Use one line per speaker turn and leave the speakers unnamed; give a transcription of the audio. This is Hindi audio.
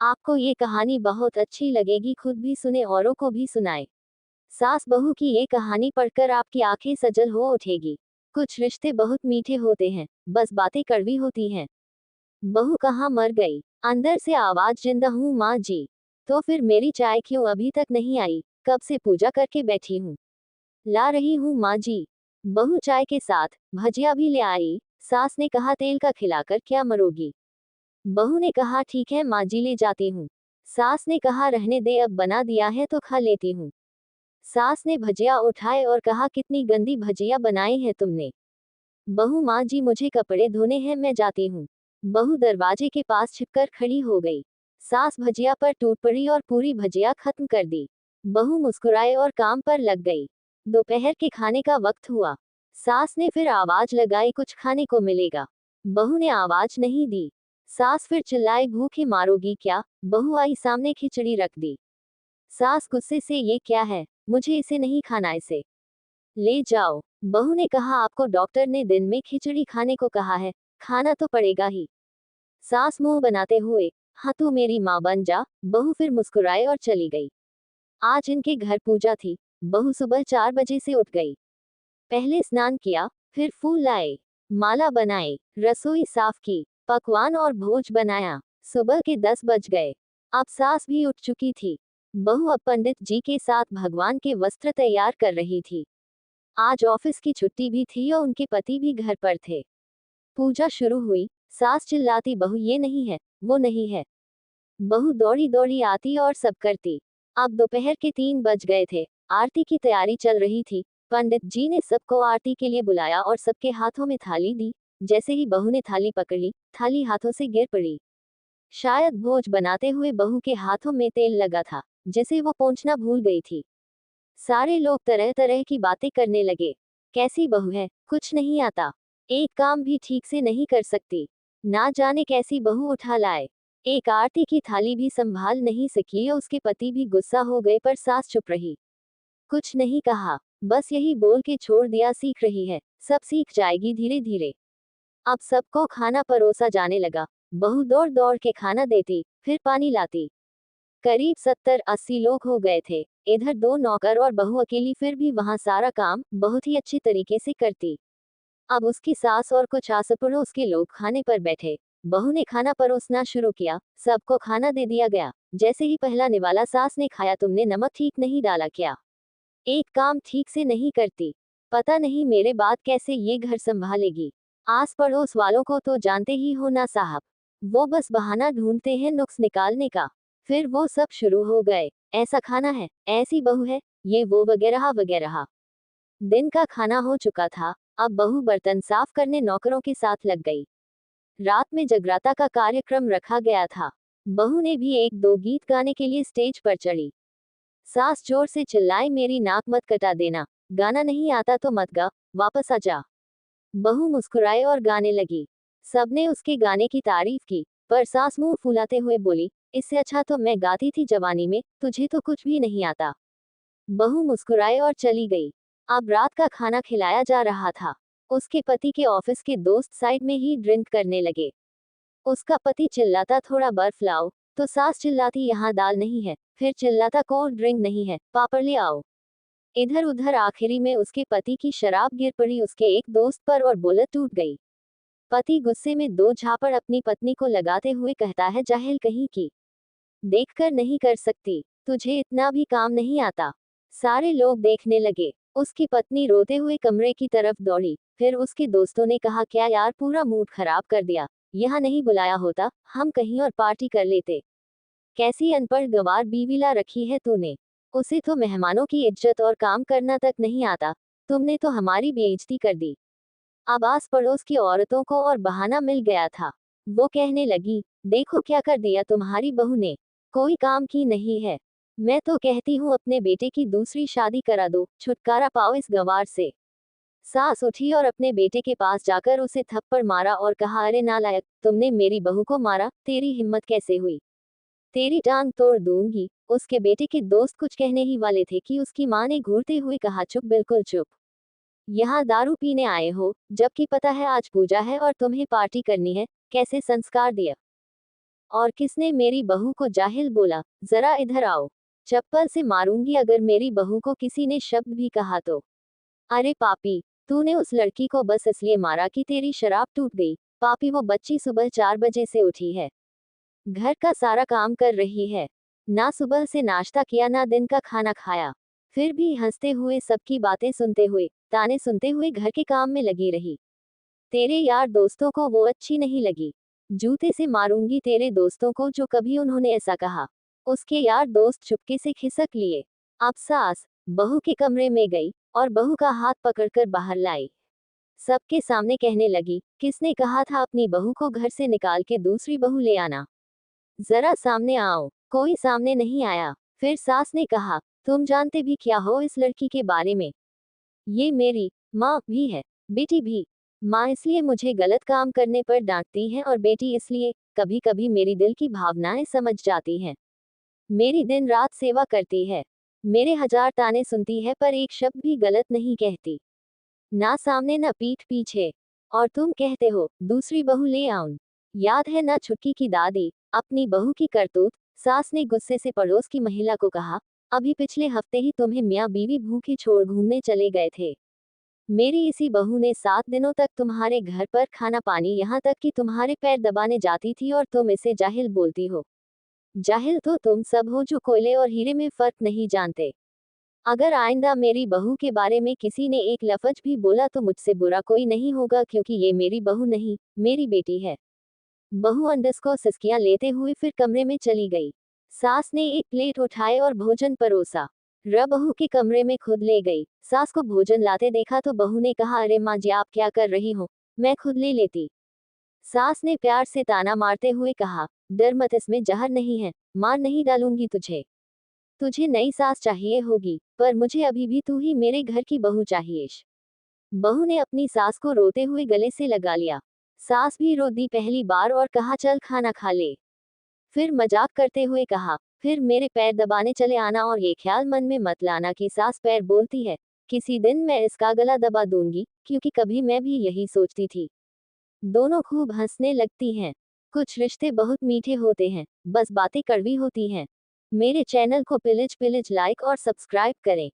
आपको ये कहानी बहुत अच्छी लगेगी, खुद भी सुने औरों को भी सुनाए। सास बहू की ये कहानी पढ़कर आपकी आंखें सजल हो उठेगी। कुछ रिश्ते बहुत मीठे होते हैं, बस बातें कड़वी होती हैं। बहू कहाँ मर गई? अंदर से आवाज, जिंदा हूँ माँ जी। तो फिर मेरी चाय क्यों अभी तक नहीं आई? कब से पूजा करके बैठी हूँ। ला रही हूँ माँ जी। बहू चाय के साथ भजिया भी ले आई। सास ने कहा, तेल का खिलाकर क्या मरोगी? बहू ने कहा, ठीक है माँ जी, ले जाती हूँ। सास ने कहा, रहने दे, अब बना दिया है तो खा लेती हूँ। सास ने भजिया उठाए और कहा, कितनी गंदी भजिया बनाई है तुमने। बहू, माँ जी मुझे कपड़े धोने हैं, मैं जाती हूँ। बहू दरवाजे के पास छिपकर खड़ी हो गई। सास भजिया पर टूट पड़ी और पूरी भजिया खत्म कर दी। बहू मुस्कुराए और काम पर लग गई। दोपहर के खाने का वक्त हुआ। सास ने फिर आवाज लगाई, कुछ खाने को मिलेगा? बहू ने आवाज नहीं दी। सास फिर चिल्लाई, भूखे मारोगी क्या? बहू आई सामने, खिचड़ी रख दी। सास गुस्से से, ये क्या है? मुझे इसे नहीं खाना, इसे ले जाओ। बहू ने कहा, आपको डॉक्टर ने दिन में खिचड़ी खाने को कहा है, खाना तो पड़ेगा ही। सास मुंह बनाते हुए, हाँ तू मेरी माँ बन जा। बहू फिर मुस्कुराए और चली गई। आज इनके घर पूजा थी। बहू सुबह 4 बजे से उठ गई। पहले स्नान किया, फिर फूल लाए, माला बनाई, रसोई साफ की, पकवान और भोज बनाया। सुबह के 10 बज गए। अब सास भी उठ चुकी थी। बहू अब पंडित जी के साथ भगवान के वस्त्र तैयार कर रही थी। आज ऑफिस की छुट्टी भी थी और उनके पति भी घर पर थे। पूजा शुरू हुई। सास चिल्लाती, बहू ये नहीं है, वो नहीं है। बहू दौड़ी दौड़ी आती और सब करती। अब दोपहर के 3 बज गए थे। आरती की तैयारी चल रही थी। पंडित जी ने सबको आरती के लिए बुलाया और सबके हाथों में थाली दी। जैसे ही बहू ने थाली पकड़ी, थाली हाथों से गिर पड़ी। शायद भोज बनाते हुए बहू के हाथों में तेल लगा था, जिसे वो पोंछना भूल गई थी। सारे लोग तरह तरह की बातें करने लगे। कैसी बहू है, कुछ नहीं आता, एक काम भी ठीक से नहीं कर सकती, ना जाने कैसी बहू उठा लाए। एक आरती की थाली भी संभाल नहीं सकी और उसके पति भी गुस्सा हो गए, पर सास चुप रही, कुछ नहीं कहा, बस यही बोल के छोड़ दिया, सीख रही है, सब सीख जाएगी धीरे धीरे। अब सबको खाना परोसा जाने लगा। बहू दौड़ दौड़ के खाना देती, फिर पानी लाती। करीब 70-80 लोग हो गए थे। इधर 2 नौकर और बहू अकेली, फिर भी वहां सारा काम बहुत ही अच्छी तरीके से करती। अब उसकी सास और कुछ आस पड़ोस के लोग खाने पर बैठे। बहू ने खाना परोसना शुरू किया। सबको खाना दे दिया गया। जैसे ही पहला निवाला सास ने खाया, तुमने नमक ठीक नहीं डाला क्या? एक काम ठीक से नहीं करती। पता नहीं मेरे बाद कैसे ये घर संभालेगी। आस पड़ोस वालों को तो जानते ही हो ना साहब, वो बस बहाना ढूंढते हैं नुक्स निकालने का। फिर वो सब शुरू हो गए, ऐसा खाना है, ऐसी बहू है, ये वो वगैरह वगैरह। दिन का खाना हो चुका था। अब बहू बर्तन साफ करने नौकरों के साथ लग गई। रात में जगराता का कार्यक्रम रखा गया था। बहू ने भी एक दो गीत गाने के लिए स्टेज पर चढ़ी। सास जोर से चिल्लाई, मेरी नाक मत कटा देना, गाना नहीं आता तो मत गा, वापस आ जा। बहू मुस्कुराए और गाने लगी। सबने उसके गाने की तारीफ की, पर सास मुंह फुलाते हुए बोली, इससे अच्छा तो मैं गाती थी जवानी में, तुझे तो कुछ भी नहीं आता। बहू मुस्कुराए और चली गई। अब रात का खाना खिलाया जा रहा था। उसके पति के ऑफिस के दोस्त साइड में ही ड्रिंक करने लगे। उसका पति चिल्लाता, थोड़ा बर्फ लाओ, तो सास चिल्लाती, यहाँ दाल नहीं है, फिर चिल्लाता, कोल्ड ड्रिंक नहीं है, पापड़ ले आओ। इधर उधर आखिरी में उसके पति की शराब गिर पड़ी उसके एक दोस्त पर और बुलेट टूट गई। पति गुस्से में 2 झापड़ अपनी पत्नी को लगाते हुए कहता है, जाहिल कहीं की, देखकर नहीं कर सकती, तुझे इतना भी काम नहीं आता। सारे लोग देखने लगे। उसकी पत्नी रोते हुए कमरे की तरफ दौड़ी। फिर उसके दोस्तों ने कहा, क्या यार, पूरा मूड खराब कर दिया, यहाँ नहीं बुलाया होता, हम कहीं और पार्टी कर लेते। कैसी अनपढ़ गंवार बीवी ला रखी है तूने, उसे तो मेहमानों की इज्जत और काम करना तक नहीं आता, तुमने तो हमारी बेइज्जती कर दी। अब आस पड़ोस की औरतों को और बहाना मिल गया था। वो कहने लगी, देखो क्या कर दिया तुम्हारी बहू ने, कोई काम की नहीं है। मैं तो कहती हूँ अपने बेटे की दूसरी शादी करा दो, छुटकारा पाओ इस गंवार से। सास उठी और अपने बेटे के पास जाकर उसे थप्पड़ मारा और कहा, अरे नालायक, तुमने मेरी बहू को मारा, तेरी हिम्मत कैसे हुई, तेरी टांग तोड़ दूंगी। उसके बेटे के दोस्त कुछ कहने ही वाले थे कि उसकी मां ने घूरते हुए कहा, चुप, बिल्कुल चुप, यहाँ दारू पीने आए हो, जबकि पता है आज पूजा है और तुम्हें पार्टी करनी है, कैसे संस्कार दिया। और किसने मेरी बहू को जाहिल बोला? जरा इधर आओ, चप्पल से मारूंगी अगर मेरी बहू को किसी ने शब्द भी कहा तो। अरे पापी, तूने उस लड़की को बस इसलिए मारा कि तेरी शराब टूट गई। पापी, वो बच्ची सुबह 4 बजे से उठी है, घर का सारा काम कर रही है, ना सुबह से नाश्ता किया ना दिन का खाना खाया, फिर भी हंसते हुए सबकी बातें सुनते हुए, ताने सुनते हुए घर के काम में लगी रही। तेरे यार दोस्तों को वो अच्छी नहीं लगी। जूते से मारूंगी तेरे दोस्तों को जो कभी उन्होंने ऐसा कहा। उसके यार दोस्त चुपके से खिसक लिए। अब सास बहू के कमरे में गई और बहू का हाथ पकड़कर बाहर लाई। सबके सामने कहने लगी, किसने कहा था अपनी बहू को घर से निकाल के दूसरी बहू ले आना? जरा सामने आओ। कोई सामने नहीं आया। फिर सास ने कहा, तुम जानते भी क्या हो इस लड़की के बारे में? ये मेरी माँ भी है, बेटी भी। माँ इसलिए मुझे गलत काम करने पर डांटती हैं और बेटी इसलिए, कभी कभी मेरी दिल की भावनाएं समझ जाती हैं। मेरी दिन रात सेवा करती है, मेरे 1000 ताने सुनती है पर एक शब्द भी गलत नहीं कहती, ना सामने ना पीठ पीछे। और तुम कहते हो दूसरी बहू ले आऊं? याद है ना छुटकी की दादी, अपनी बहू की करतूत? सास ने गुस्से से पड़ोस की महिला को कहा, अभी पिछले हफ्ते ही तुम्हें मियाँ बीवी भूखे छोड़ घूमने चले गए थे। मेरी इसी बहू ने 7 दिनों तक तुम्हारे घर पर खाना पानी, यहाँ तक कि तुम्हारे पैर दबाने जाती थी और तुम इसे जाहिल बोलती हो। जाहिल तो तुम सब हो जो कोयले और हीरे में फर्क नहीं जानते। अगर आइंदा मेरी बहू के बारे में किसी ने एक लफ्ज भी बोला तो मुझसे बुरा कोई नहीं होगा, क्योंकि ये मेरी बहू नहीं, मेरी बेटी है। बहू अंडस को सिसकियां लेते हुए फिर कमरे में चली गई। सास ने एक प्लेट उठाए और भोजन परोसा। बहू के कमरे में खुद ले गई। सास को भोजन लाते देखा तो बहू ने कहा, अरे माँ जी आप क्या कर रही हो, मैं खुद ले लेती। सास ने प्यार से ताना मारते हुए कहा, डर मत, इसमें जहर नहीं है, मार नहीं डालूंगी तुझे। तुझे नई सास चाहिए होगी, पर मुझे अभी भी तू ही मेरे घर की बहू चाहिए। बहू ने अपनी सास को रोते हुए गले से लगा लिया। सास भी रो दी पहली बार और कहा, चल खाना खा ले। फिर मजाक करते हुए कहा, फिर मेरे पैर दबाने चले आना और ये ख्याल मन में मत लाना कि सास पैर बोलती है, किसी दिन मैं इसका गला दबा दूंगी, क्योंकि कभी मैं भी यही सोचती थी। दोनों खूब हंसने लगती हैं। कुछ रिश्ते बहुत मीठे होते हैं, बस बातें कड़वी होती हैं। मेरे चैनल को पिलिज पिलिज लाइक और सब्सक्राइब करें।